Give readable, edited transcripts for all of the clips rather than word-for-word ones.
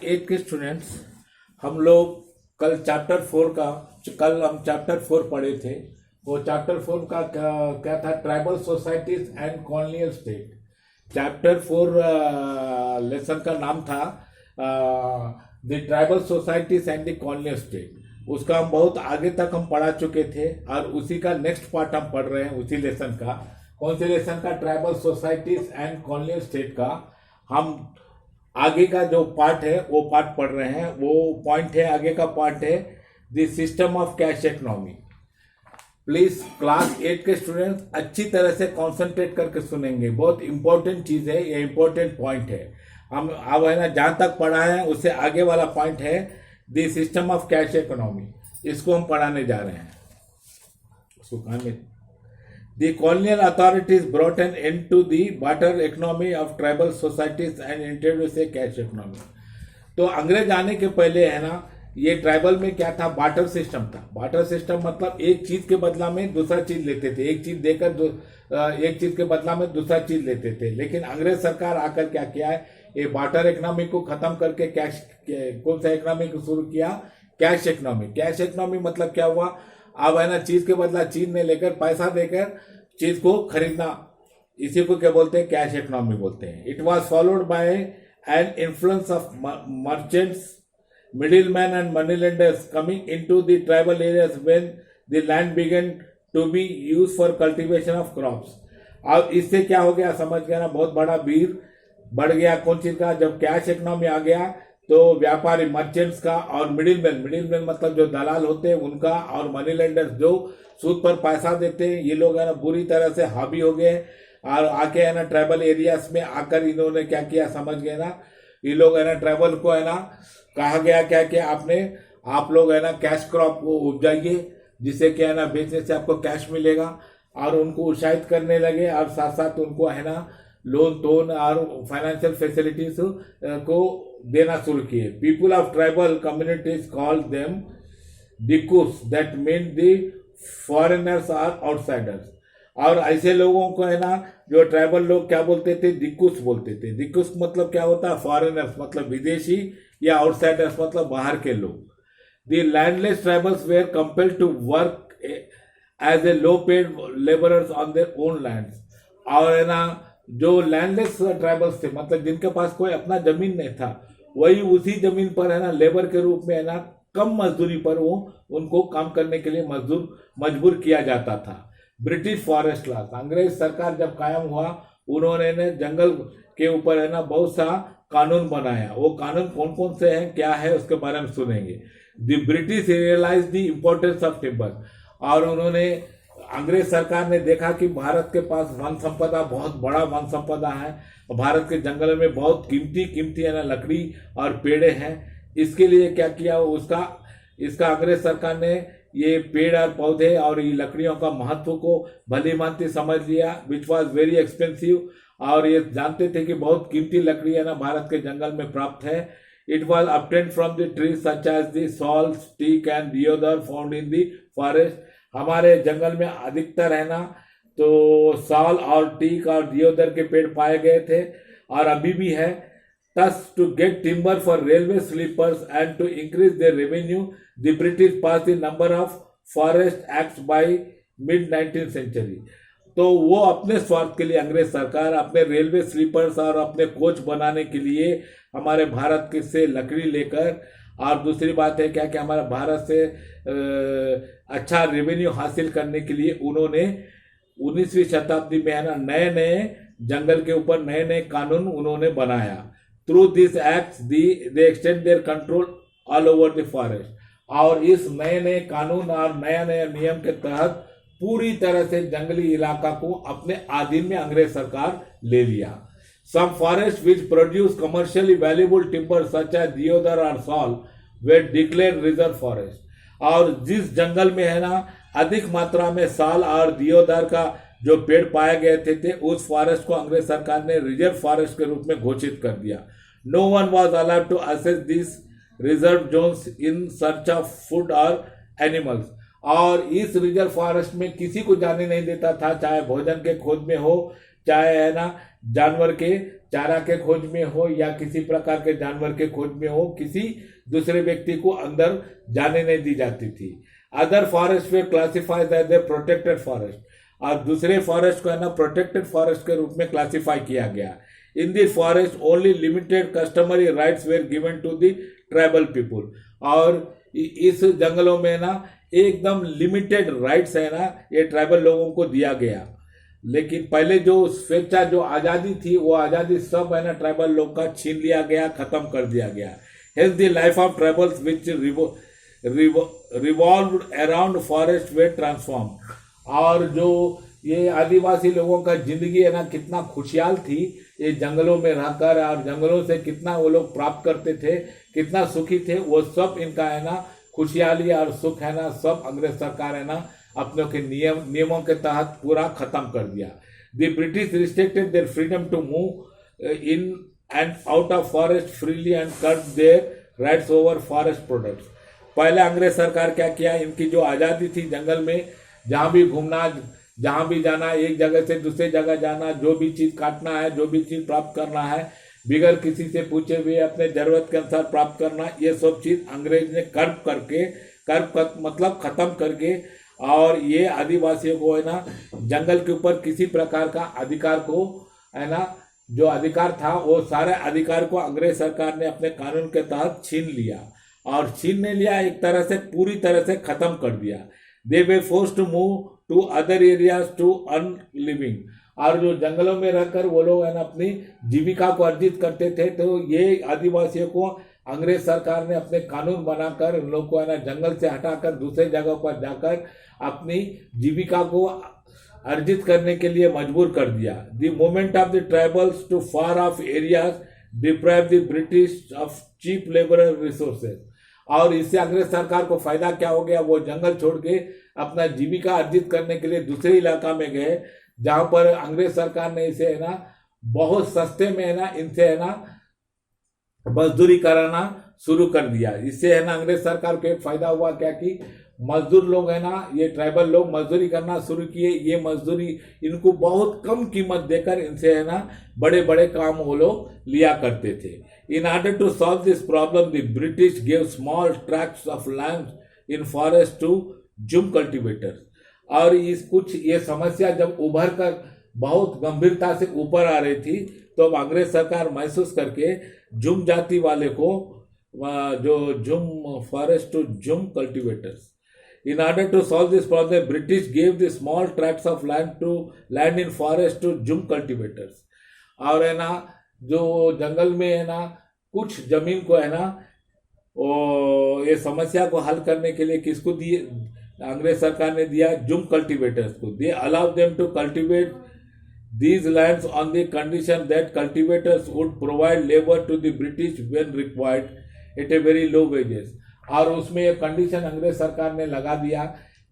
Eight के students, हम लोग कल हम चैप्टर 4 पढ़े थे। वो चैप्टर 4 का क्या था? Tribal societies and colonial state. Chapter 4 lesson का नाम था the tribal societies and the colonial state. उसका हम बहुत आगे तक हम पढ़ा चुके थे और उसी का नेक्स्ट पार्ट हम पढ़ रहे हैं उसी लेसन का। कौन से लेसन का? Tribal societies and colonial state का। हम आगे का जो पार्ट है वो पार्ट पढ़ रहे हैं। वो पॉइंट है, आगे का पार्ट है the system of cash economy. Please class 8 के स्टूडेंट्स अच्छी तरह से कंसंट्रेट करके सुनेंगे। बहुत इंपॉर्टेंट चीज है, ये इंपॉर्टेंट पॉइंट है। हम अब है ना जहां तक पढ़ा है उससे आगे वाला पॉइंट है the system of cash economy. इसको हम पढ़ाने जा रहे हैं। उसको कहां में The colonial authorities brought an end to the barter economy of tribal societies and introduced a cash economy. तो अंग्रेज आने के पहले है ना, ये ट्राइबल में क्या था? बार्टर सिस्टम था। बार्टर सिस्टम मतलब एक चीज के बदला में दूसरा चीज लेते थे। एक चीज देकर एक चीज के बदला में दूसरा चीज लेते थे। लेकिन अंग्रेज सरकार आकर क्या किया है? ये बार्टर इकोनॉमी को खत्म करके कैश, कौन सा इकोनॉमी को शुरू किया? Cash economy. कैश इकोनॉमी मतलब क्या हुआ? अब है ना, चीज के बदला चीज में लेकर, पैसा देकर चीज को खरीदना, इसी को क्या बोलते हैं? कैश इकोनॉमी बोलते हैं। It was followed by an influence of merchants, middle man and money lenders coming into the tribal areas when the land began to be use for cultivation of crops. अब इससे क्या हो गया? समझ गया ना? बहुत बड़ा भीड़ बढ़ गया कौन चीज का? जब कैश इकोनॉमी आ गया तो व्यापारी, मर्चेंट्स का और मिडिल मैन मतलब जो दलाल होते हैं उनका, और मनी लेंडर्स जो सूद पर पैसा देते हैं, ये लोग है ना बुरी तरह से हावी हो गए। और आके है ना ट्राइबल एरियाज में आकर इन्होंने क्या किया? समझ गए ना? ये लोग है ना ट्राइबल को है ना कहा गया क्या किया आपने? आप लोग है ना कैश क्रॉप को उपजाइए, जिससे क्या है ना बेचने से आपको कैश मिलेगा। और उनको उत्साहित करने लगे और साथ साथ उनको है ना लोन और फाइनेंशियल फैसिलिटीज को देना शुरू किए। People of tribal communities call them डिकुस, that mean the foreigners or outsiders. और ऐसे लोगों को है ना जो ट्राइबल लोग क्या बोलते थे? दिक्कुस बोलते थे। दिक्कुस मतलब क्या होता है? फॉरेनर्स मतलब विदेशी, या आउटसाइडर्स मतलब बाहर के लोग। The landless tribals were compelled to work as a low paid labourers on their own lands. और है ना जो लैंडलेस ट्राइबल्स थे, मतलब जिनके पास कोई अपना जमीन नहीं था, वही उसी जमीन पर है ना लेबर के रूप में है ना कम मजदूरी पर वो उनको काम करने के लिए मजबूर किया जाता था। ब्रिटिश फॉरेस्ट लॉ, अंग्रेज सरकार जब कायम हुआ, उन्होंने ने जंगल के ऊपर है ना बहुत सा कानून बनाया। वो कानून कौन कौन से हैं, क्या है, उसके बारे में सुनेंगे। The British realise the importance of timber. और उन्होंने, अंग्रेज सरकार ने देखा कि भारत के पास वन संपदा, बहुत बड़ा वन संपदा है। भारत के जंगल में बहुत कीमती है ना लकड़ी और पेड़े हैं। इसके लिए क्या किया? इसका अंग्रेज सरकार ने ये पेड़ और पौधे और ये लकड़ियों का महत्व को भली भांति समझ लिया, विच वॉज वेरी एक्सपेंसिव। और ये जानते थे कि बहुत कीमती लकड़ी है ना भारत के जंगल में प्राप्त है। It was obtained from the trees such as the salt, teak and deodar found in the forest. हमारे जंगल में अधिकतर है ना तो साल और टीक और दियोदर के पेड़ पाए गए थे और अभी भी है। Thus, to get timber for railway sleepers and to increase their revenue, the British passed the number of forest acts by mid-19th century. तो वो अपने स्वार्थ के लिए, अंग्रेज सरकार अपने रेलवे स्लीपर्स और अपने कोच बनाने के लिए हमारे भारत के से लकड़ी लेकर, और दूसरी बात है क्या कि हमारा भारत से अच्छा रेवेन्यू हासिल करने के लिए उन्होंने 19वीं शताब्दी में है ना नए नए जंगल के ऊपर नए नए कानून उन्होंने बनाया। Through this act they extend their control all over the forest. और इस नए नए कानून और नया नया नियम के तहत पूरी तरह से जंगली इलाका को अपने अधीन में अंग्रेज सरकार ले लिया। Some forest which produce commercially valuable timber such as deodar और साल वे डिक्लेयर रिजर्व फॉरेस्ट। और जिस जंगल में है ना अधिक मात्रा में साल और दियोदर का जो पेड़ पाए गए थे उस फॉरेस्ट को अंग्रेज सरकार ने रिजर्व फॉरेस्ट के रूप में घोषित कर दिया। No one was allowed to access this reserve zones in search of food और एनिमल्स। और इस रिजर्व फॉरेस्ट में किसी को जाने नहीं देता था, चाहे भोजन के खोज में हो, चाहे है ना जानवर के चारा के खोज में हो या किसी प्रकार के जानवर के खोज में हो, किसी दूसरे व्यक्ति को अंदर जाने नहीं दी जाती थी। Other forest were classified as a protected forest, और दूसरे फॉरेस्ट को है ना प्रोटेक्टेड फॉरेस्ट के रूप में क्लासिफाई किया गया। In the forest only limited customary rights were given to the tribal people, और इस जंगलों में ना एकदम लिमिटेड राइट्स है ना ये ट्राइबल लोगों को दिया गया। लेकिन पहले जो स्वेच्छा, जो आज़ादी थी, वो आज़ादी सब है ना ट्राइबल लोग का छीन लिया गया, खत्म कर दिया गया। Health the life of tribals which revolve around forest way transform, और जो ये आदिवासी लोगों का जिंदगी है ना कितना खुशहाल थी ये जंगलों में रहकर, और जंगलों से कितना वो लोग प्राप्त करते थे, कितना सुखी थे, वो सब इनका है ना खुशहाली और सुख है ना सब अंग्रेज सरकार है ना अपने के नियमों के तहत पूरा खत्म कर दिया। The British restricted their freedom to move in and out of forest freely and cut their rights over forest products. पहले अंग्रेज सरकार क्या किया, इनकी जो आज़ादी थी जंगल में जहाँ भी घूमना, जहाँ भी जाना, एक जगह से दूसरे जगह जाना, जो भी चीज़ काटना है, जो भी चीज़ प्राप्त करना है, बिगैर किसी से पूछे हुए अपने जरूरत के अनुसार प्राप्त करना, ये सब चीज़ अंग्रेज ने मतलब खत्म करके, और ये आदिवासियों को है ना जंगल के ऊपर किसी प्रकार का अधिकार को है ना जो अधिकार था वो सारे अधिकार को अंग्रेज सरकार ने अपने कानून के तहत छीन लिया, और छीनने लिया एक तरह से पूरी तरह से खत्म कर दिया। They were force to move to other areas to earn living, और जो जंगलों में रहकर वो लोग है ना अपनी जीविका को अर्जित करते थे, तो ये आदिवासियों को अंग्रेज सरकार ने अपने कानून बनाकर उन लोग को है ना जंगल से हटाकर दूसरे जगह पर जाकर अपनी जीविका को अर्जित करने के लिए मजबूर कर दिया। The movement of the tribals to far off areas deprive the British of cheap labour resources, और इससे अंग्रेज सरकार को फायदा क्या हो गया, वो जंगल छोड़ के अपना जीविका अर्जित करने के लिए दूसरे इलाका में गए, जहां पर अंग्रेज सरकार ने इसे है ना बहुत सस्ते में है ना इनसे है ना मजदूरी कराना शुरू कर दिया। इससे है ना अंग्रेज सरकार को एक फायदा हुआ क्या कि मजदूर लोग है ना, ये ट्राइबल लोग मजदूरी करना शुरू किए। ये मजदूरी इनको बहुत कम कीमत देकर इनसे है ना बड़े बड़े काम वो लोग लिया करते थे। In order to solve this problem the British give small tracts of land in forest to jhum cultivators, और इस कुछ ये समस्या जब उभर कर बहुत गंभीरता से ऊपर आ रही थी, तो अब अंग्रेज सरकार महसूस करके जुम जाति वाले को जो jhum forest to jhum cultivators, in order to solve this problem British gave the small tracts of land in forest to jum cultivators, और है ना जो जंगल में है ना कुछ जमीन को है ना ये समस्या को हल करने के लिए किसको दिए, अंग्रेज सरकार ने दिया जुम कल्टिवेटर्स को। They allow them to cultivate these lands on the condition that cultivators would provide labor to the British when required at a very low wages, और उसमें एक कंडीशन अंग्रेज सरकार ने लगा दिया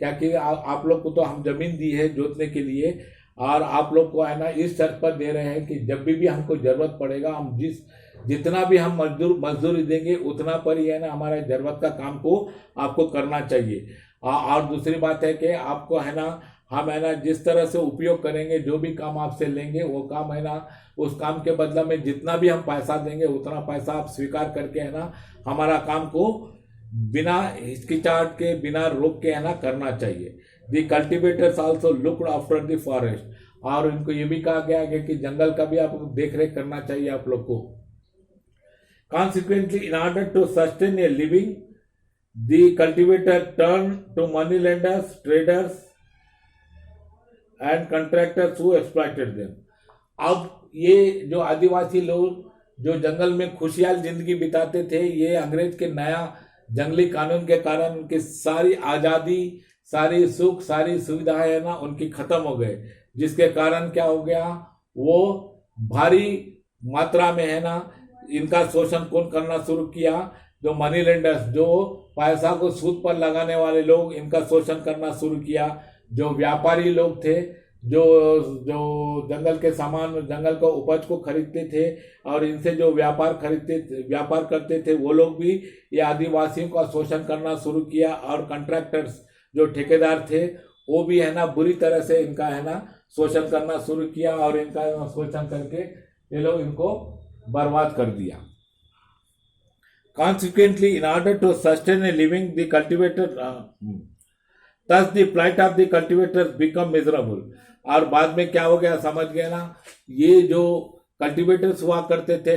क्या कि आप लोग को तो हम जमीन दी है जोतने के लिए, और आप लोग को है ना इस शर्त पर दे रहे हैं कि जब भी हमको जरूरत पड़ेगा हम जितना भी हम मजदूरी देंगे उतना पर ही है ना हमारे जरूरत का काम को आपको करना चाहिए। और दूसरी बात है कि आपको है ना हम है ना जिस तरह से उपयोग करेंगे, जो भी काम आपसे लेंगे वो काम है ना उस काम के बदला में जितना भी हम पैसा देंगे उतना पैसा आप स्वीकार करके है ना हमारा काम को बिना हिचकिचाहट के, बिना रोक के है ना करना चाहिए। The cultivators also looked after the forest, और इनको ये भी कहा गया है कि जंगल का भी आप देख रेख करना चाहिए आप लोग को। Consequently, in order to sustain a living, the cultivator turned to money lenders, traders, and contractors who exploited them. अब ये जो आदिवासी लोग जो जंगल में खुशहाल जिंदगी बिताते थे, ये अंग्रेज के नया जंगली कानून के कारण उनकी सारी आज़ादी, सारी सुख, सारी सुविधाएं है ना उनकी खत्म हो गए, जिसके कारण क्या हो गया, वो भारी मात्रा में है ना इनका शोषण कौन करना शुरू किया, जो मनी लेंडर्स, जो पैसा को सूद पर लगाने वाले लोग इनका शोषण करना शुरू किया। जो व्यापारी लोग थे, जो जंगल के सामान, जंगल को उपज को खरीदते थे और इनसे जो व्यापार करते थे, वो लोग भी ये आदिवासियों का शोषण करना शुरू किया। और कॉन्ट्रैक्टर्स जो ठेकेदार थे वो भी है ना बुरी तरह से इनका है ना शोषण करना शुरू किया, और इनका शोषण करके ये लोग इनको बर्बाद कर दिया. Consequently, in order to sustain a living, the cultivator, thus the plight of the cultivators become miserable. और बाद में क्या हो गया समझ गए ना, ये जो कल्टीवेटर्स हुआ करते थे